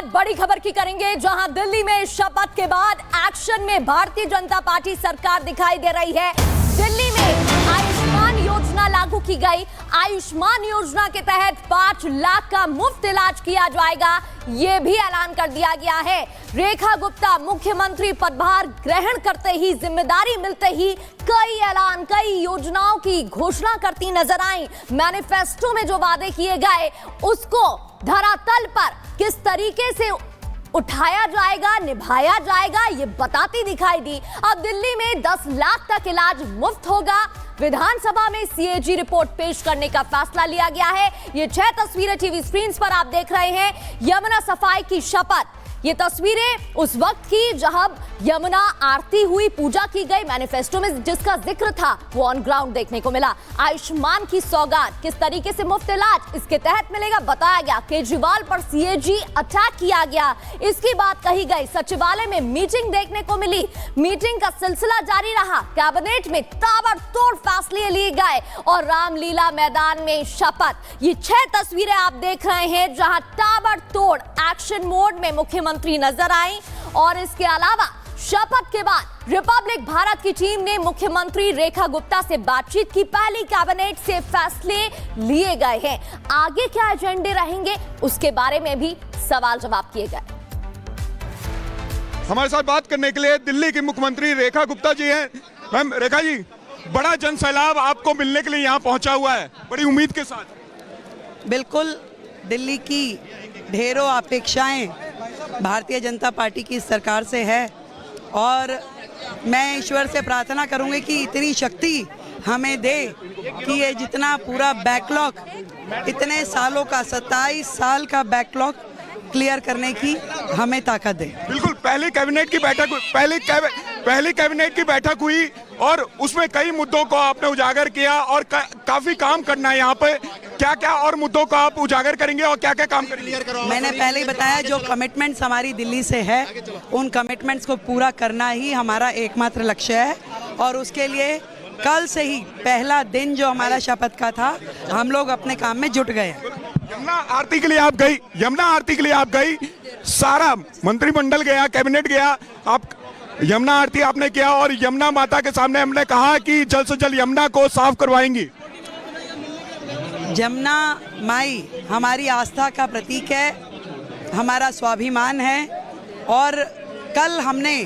शुरुआत बड़ी खबर की करेंगे, जहां दिल्ली में शपथ के बाद एक्शन में भारतीय जनता पार्टी सरकार दिखाई दे रही है। दिल्ली में आयुष्मान योजना लागू की गई। आयुष्मान योजना के तहत 5 लाख का मुफ्त इलाज किया जाएगा, यह भी ऐलान कर दिया गया है। रेखा गुप्ता मुख्यमंत्री पदभार ग्रहण करते ही, जिम्मेदारी मिलते ही कई ऐलान, कई योजनाओं की घोषणा करती नजर आई। मैनिफेस्टो में जो वादे किए गए उसको धरातल पर किस तरीके से उठाया जाएगा, निभाया जाएगा, ये बताती दिखाई दी। अब दिल्ली में 10 लाख तक इलाज मुफ्त होगा। विधानसभा में सीएजी रिपोर्ट पेश करने का फैसला लिया गया है। ये 6 तस्वीरें टीवी स्क्रीन पर आप देख रहे हैं। यमुना सफाई की शपथ, ये तस्वीरें उस वक्त की जहां यमुना आरती हुई, पूजा की गई। मैनिफेस्टो में जिसका जिक्र था वो ऑन ग्राउंड देखने को मिला। आयुष्मान की सौगात, किस तरीके से मुफ्त इलाज इसके तहत मिलेगा, बताया गया। केजरीवाल पर सीएजी अटैक किया गया, इसकी बात कही गई। सचिवालय में मीटिंग देखने को मिली, मीटिंग का सिलसिला जारी रहा। कैबिनेट में ताबड़तोड़ फैसले लिए गए और रामलीला मैदान में शपथ। ये 6 तस्वीरें आप देख रहे हैं जहां ताबड़तोड़ एक्शन मोड में मुख्यमंत्री नजर आई। और इसके अलावा शपथ के बाद रिपब्लिक भारत की टीम ने मुख्यमंत्री रेखा गुप्ता से बातचीत की। पहली कैबिनेट से फैसले लिए गए हैं। आगे क्या एजेंडे रहेंगे उसके बारे में भी सवाल जवाब किए गए। हमारे साथ बात करने के लिए दिल्ली की मुख्यमंत्री रेखा गुप्ता जी हैं। मैम रेखा जी, बड़ा जन सैलाब आपको मिलने के लिए यहाँ पहुंचा हुआ है, बड़ी उम्मीद के साथ। बिल्कुल, दिल्ली की ढेरों अपेक्षाएं भारतीय जनता पार्टी की सरकार से है और मैं ईश्वर से प्रार्थना करूंगी कि इतनी शक्ति हमें दे कि ये जितना पूरा बैकलॉग, इतने सालों का 27 साल का बैकलॉग क्लियर करने की हमें ताकत दे। बिल्कुल, पहली कैबिनेट की बैठक हुई और उसमें कई मुद्दों को आपने उजागर किया और काफी काम करना है यहाँ पे। क्या क्या और मुद्दों को आप उजागर करेंगे और क्या क्या काम करेंगे? मैंने पहले ही बताया, जो कमिटमेंट्स हमारी दिल्ली से है उन कमिटमेंट्स को पूरा करना ही हमारा एकमात्र लक्ष्य है। और उसके लिए कल से ही पहला दिन जो हमारा शपथ का था, हम लोग अपने काम में जुट गए। यमुना आरती के लिए आप गई, सारा मंत्रिमंडल गया, कैबिनेट गया, आप यमुना आरती आपने किया और यमुना माता के सामने हमने कहा कि जल्द से जल्द यमुना को साफ करवाएंगी। यमुना माई हमारी आस्था का प्रतीक है, हमारा स्वाभिमान है। और कल हमने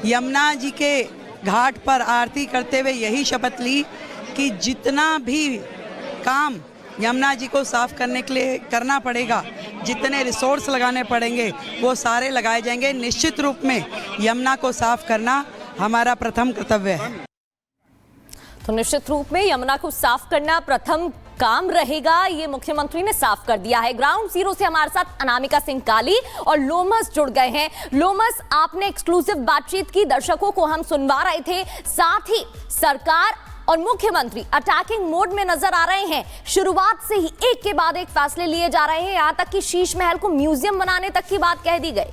यमुना जी के घाट पर आरती करते हुए यही शपथ ली कि जितना भी काम यमुना जी को साफ करने के लिए करना पड़ेगा, जितने रिसोर्स लगाने पड़ेंगे वो सारे लगाए जाएंगे। निश्चित रूप में यमुना को साफ करना हमारा प्रथम कर्तव्य है। तो निश्चित रूप में यमुना को साफ करना प्रथम काम रहेगा, ये मुख्यमंत्री ने साफ कर दिया है। ग्राउंड जीरो से हमारे साथ अनामिका सिंह काली और लोमस जुड़ गए हैं। लोमस, आपने एक्सक्लूसिव बातचीत की, दर्शकों को हम सुनवा रहे थे, साथ ही सरकार और मुख्यमंत्री अटैकिंग मोड में नजर आ रहे हैं। शुरुआत से ही एक के बाद एक फैसले लिए जा रहे हैं, यहां तक कि शीश महल को म्यूजियम बनाने तक की बात कह दी गई।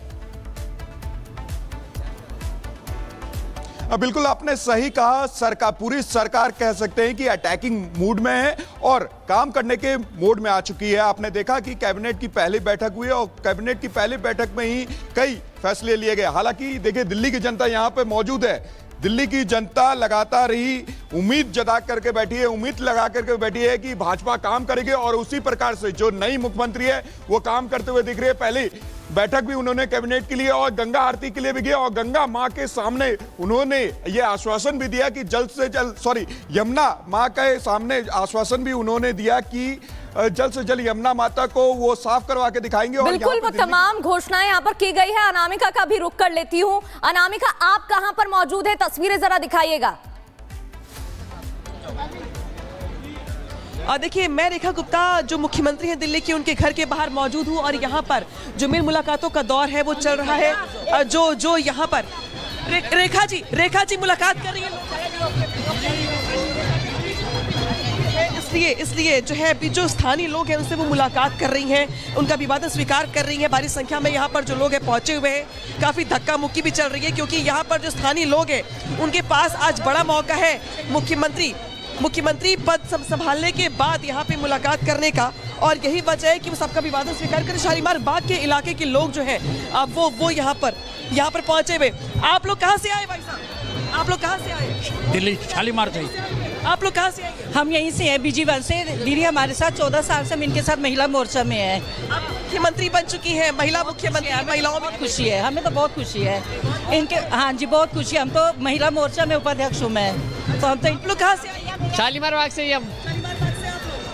बिल्कुल आपने सही कहा, पूरी सरकार कह सकते हैं कि अटैकिंग मूड में है और काम करने के मोड में आ चुकी है। आपने देखा कि कैबिनेट की पहली बैठक हुई और कैबिनेट की पहली बैठक में ही कई फैसले लिए गए। हालांकि देखिए, दिल्ली की जनता यहाँ पे मौजूद है, दिल्ली की जनता लगातार ही उम्मीद जता करके बैठी है, उम्मीद लगा करके बैठी है कि भाजपा काम करेगी और उसी प्रकार से जो नई मुख्यमंत्री है वो काम करते हुए दिख रही है। पहले बैठक भी उन्होंने कैबिनेट के लिए और गंगा आरती के लिए भी किया और गंगा मां के सामने उन्होंने ये आश्वासन भी दिया कि जल्द से जल्द यमुना मां के सामने आश्वासन भी उन्होंने दिया कि जल्द से जल्द यमुना माता को वो साफ करवा के दिखाएंगे। और बिल्कुल, वो तमाम घोषणाएं यहाँ पर की गई है। अनामिका का भी रुख कर लेती हूँ। अनामिका, आप कहां पर मौजूद है, तस्वीरें जरा दिखाइएगा। देखिए, मैं रेखा गुप्ता जो मुख्यमंत्री हैं दिल्ली की, उनके घर के बाहर मौजूद हूँ और यहाँ पर जो मिल मुलाकातों का दौर है वो चल रहा है। जो यहाँ पर रेखा जी मुलाकात कर रही है। इसलिए जो है जो स्थानीय लोग हैं उनसे वो मुलाकात कर रही हैं, उनका अभिवादन स्वीकार कर रही हैं। भारी संख्या में यहाँ पर जो लोग हैं पहुंचे हुए हैं, काफ़ी धक्का मुक्की भी चल रही है क्योंकि यहाँ पर जो स्थानीय लोग हैं उनके पास आज बड़ा मौका है मुख्यमंत्री मुख्यमंत्री पद संभालने के बाद यहाँ पे मुलाकात करने का, और यही वजह है कि वो सबका विवादों स्वीकार कर शालीमार बाग के इलाके के लोग जो है अब वो यहाँ पर पहुंचे हुए। आप लोग कहाँ से आए भाई साहब? आप लोग कहाँ से आए? दिल्ली शालीमार से। आप लोग कहाँ से आए? हम यहीं से हैं, बीजीवन से। दीदी हमारे साथ 14 साल से हम इनके साथ महिला मोर्चा में है। आप मुख्यमंत्री बन चुकी हैं, महिला मुख्यमंत्री, महिलाओं में खुशी है, हमें तो बहुत खुशी है इनके। हाँ जी, बहुत खुशी है। हम तो महिला मोर्चा में उपाध्यक्ष हूँ मैं। तो हम तो आप लोग कहाँ से आए? शालीमार बाग से ही हम।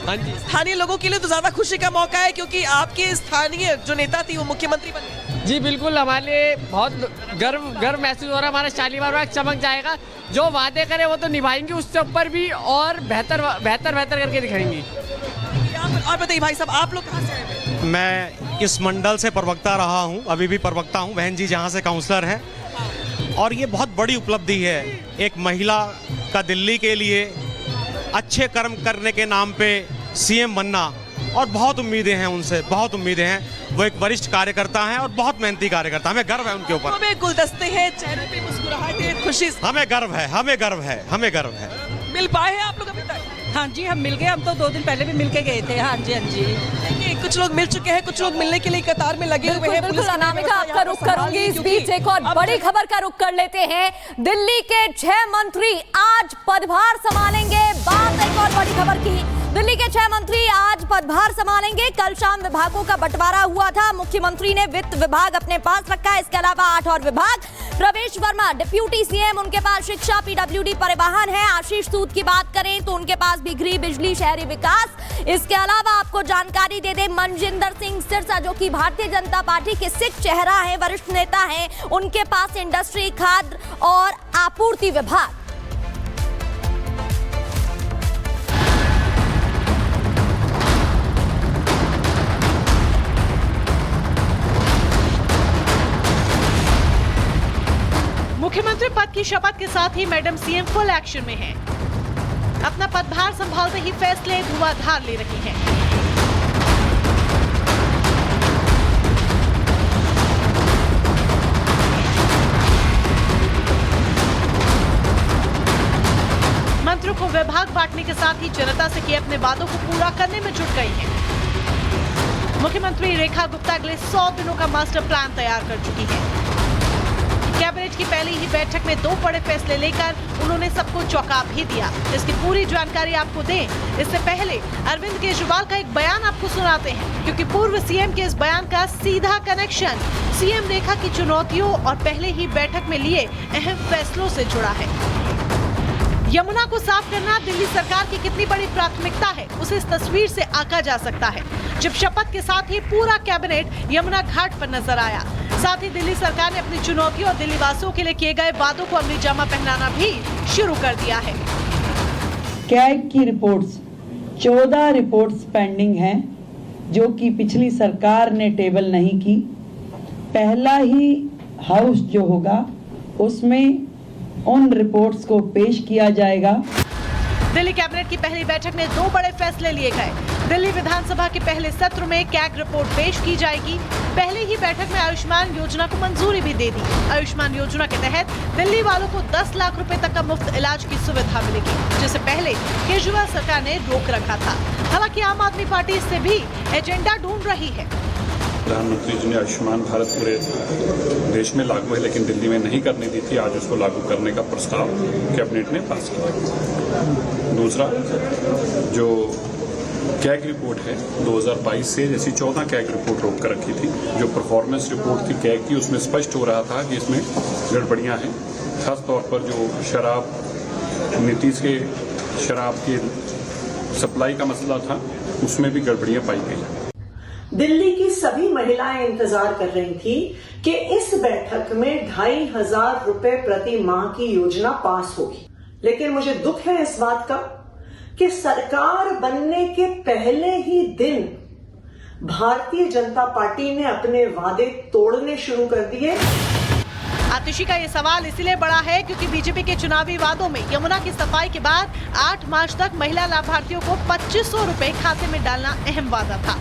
हाँ जी। स्थानीय लोगों के लिए तो ज्यादा खुशी का मौका है क्योंकि आपके स्थानीय जो नेता थी वो मुख्यमंत्री बन गए। जी बिल्कुल, हमारे लिए बहुत गर्व महसूस हो रहा है। हमारा शालीमार बाग चमक जाएगा। जो वादे करे वो तो निभाएंगे, उससे ऊपर भी और बेहतर करके दिखाएंगी। और बताइए भाई साहब, आप लोग कहाँ से आए? मैं इस मंडल से प्रवक्ता रहा हूँ, अभी भी प्रवक्ता हूँ। बहन जी जहाँ से काउंसलर हैं, और ये बहुत बड़ी उपलब्धि है एक महिला का दिल्ली के लिए अच्छे कर्म करने के नाम पे सीएम बनना। और बहुत उम्मीदें हैं उनसे, बहुत उम्मीदें हैं। वो एक वरिष्ठ कार्यकर्ता हैं और बहुत मेहनती कार्यकर्ता। हमें गर्व है उनके ऊपर। हमें गुलदस्ते हैं, चेहरे पे मुस्कुराहटें, खुशी। हमें गर्व है, हमें गर्व है, हमें गर्व है। मिल पाए हैं आप लोग अभी तक? हाँ जी, हम मिल गए। हम तो 2 दिन पहले भी मिल के गए थे। हाँ जी, हाँ जी। देखिए, कुछ लोग मिल चुके हैं, कुछ लोग मिलने के लिए कतार में लगे हुए हैं। बिल्कुल अनामिका, आपका रुख करूंगी। इस बीच एक और बड़ी खबर का रुख कर लेते हैं। दिल्ली के 6 मंत्री आज पदभार संभालेंगे। बात एक और बड़ी खबर की। दिल्ली के 6 मंत्री आज पदभार संभालेंगे। कल शाम विभागों का बंटवारा हुआ था। मुख्यमंत्री ने वित्त विभाग अपने पास रखा है। इसके अलावा 8 और विभाग। प्रवेश वर्मा डिप्यूटी सीएम, उनके पास शिक्षा, पीडब्ल्यूडी, परिवहन है। आशीष सूद की बात करें तो उनके पास भी गृह, बिजली, शहरी विकास। इसके अलावा आपको जानकारी दे दे, मनजिंदर सिंह सिरसा जो कि भारतीय जनता पार्टी के सिख चेहरा है, वरिष्ठ नेता हैं, उनके पास इंडस्ट्री, खाद्य और आपूर्ति विभाग। मुख्यमंत्री पद की शपथ के साथ ही मैडम सीएम फुल एक्शन में हैं। अपना पदभार संभालते ही फैसले धुआंधार ले रही हैं। मंत्रियों को विभाग बांटने के साथ ही जनता से किए अपने वादों को पूरा करने में जुट गई हैं। मुख्यमंत्री रेखा गुप्ता अगले 100 दिनों का मास्टर प्लान तैयार कर चुकी है। कैबिनेट की पहली ही बैठक में 2 बड़े फैसले लेकर उन्होंने सबको चौंका भी दिया। इसकी पूरी जानकारी आपको दें इससे पहले अरविंद केजरीवाल का एक बयान आपको सुनाते हैं, क्योंकि पूर्व सीएम के इस बयान का सीधा कनेक्शन सीएम रेखा की चुनौतियों और पहले ही बैठक में लिए अहम फैसलों से जुड़ा है। यमुना को साफ करना दिल्ली सरकार की कितनी बड़ी प्राथमिकता है, उसे इस तस्वीर से आंका जा सकता है, जब शपथ के साथ ही पूरा कैबिनेट यमुना घाट पर नजर आया। साथ ही दिल्ली सरकार ने अपनी चुनौतियों और दिल्ली वासियों के लिए किए गए वादों को अमली जामा पहनाना भी शुरू कर दिया है। कैग की रिपोर्ट्स 14 रिपोर्ट्स पेंडिंग हैं, जो कि पिछली सरकार ने टेबल नहीं की। पहला ही हाउस जो होगा उसमें उन रिपोर्ट्स को पेश किया जाएगा। दिल्ली कैबिनेट की पहली बैठक में 2 बड़े फैसले लिए गए। दिल्ली विधानसभा के पहले सत्र में कैग रिपोर्ट पेश की जाएगी। पहले ही बैठक में आयुष्मान योजना को मंजूरी भी दे दी। आयुष्मान योजना के तहत दिल्ली वालों को 10 लाख रुपए तक का मुफ्त इलाज की सुविधा मिलेगी, जिसे पहले केजरीवाल सरकार ने रोक रखा था। हालांकि आम आदमी पार्टी इससे भी एजेंडा ढूंढ रही है। प्रधानमंत्री जी ने आयुष्मान भारत पूरे देश में लागू है, लेकिन दिल्ली में नहीं करने दी थी। आज उसको लागू करने का प्रस्ताव कैबिनेट ने पास किया। दूसरा, जो कैग रिपोर्ट है 2022 से जैसी 14 कैग रिपोर्ट रोक कर रखी थी। जो परफॉर्मेंस रिपोर्ट थी कैग की, उसमें स्पष्ट हो रहा था कि इसमें गड़बड़ियां हैं। खासतौर पर जो शराब, नीतीश के शराब की सप्लाई का मसला था, उसमें भी गड़बड़ियां पाई गई। दिल्ली की सभी महिलाएं इंतजार कर रही थी कि इस बैठक में 2500 रुपए प्रति माह की योजना पास होगी, लेकिन मुझे दुख है इस बात का कि सरकार बनने के पहले ही दिन भारतीय जनता पार्टी ने अपने वादे तोड़ने शुरू कर दिए। आतिशी का ये सवाल इसलिए बड़ा है क्योंकि बीजेपी के चुनावी वादों में यमुना की सफाई के बाद 8 मार्च तक महिला लाभार्थियों को 2500 रुपए खाते में डालना अहम वादा था।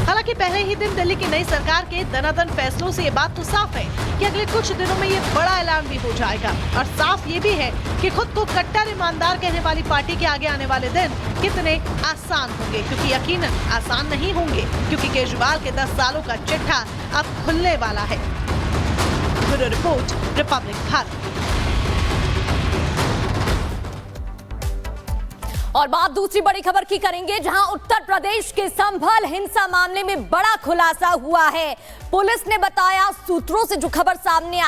हालांकि पहले ही दिन दिल्ली की नई सरकार के दनादन फैसलों से ये बात तो साफ है कि अगले कुछ दिनों में ये बड़ा ऐलान भी हो जाएगा। और साफ ये भी है कि खुद को कट्टर ईमानदार कहने वाली पार्टी के आगे आने वाले दिन कितने आसान होंगे, क्योंकि यकीनन आसान नहीं होंगे, क्योंकि केजरीवाल के 10 सालों का चिट्ठा अब खुलने वाला है। Bureau report, Republic Bharat. और बात दूसरी बड़ी खबर की करेंगे, जहां उत्तर प्रदेश के संभल हिंसा मामले में बड़ा खुलासा हुआ है। पुलिस ने बताया, सूत्रों से जो खबर सामने आ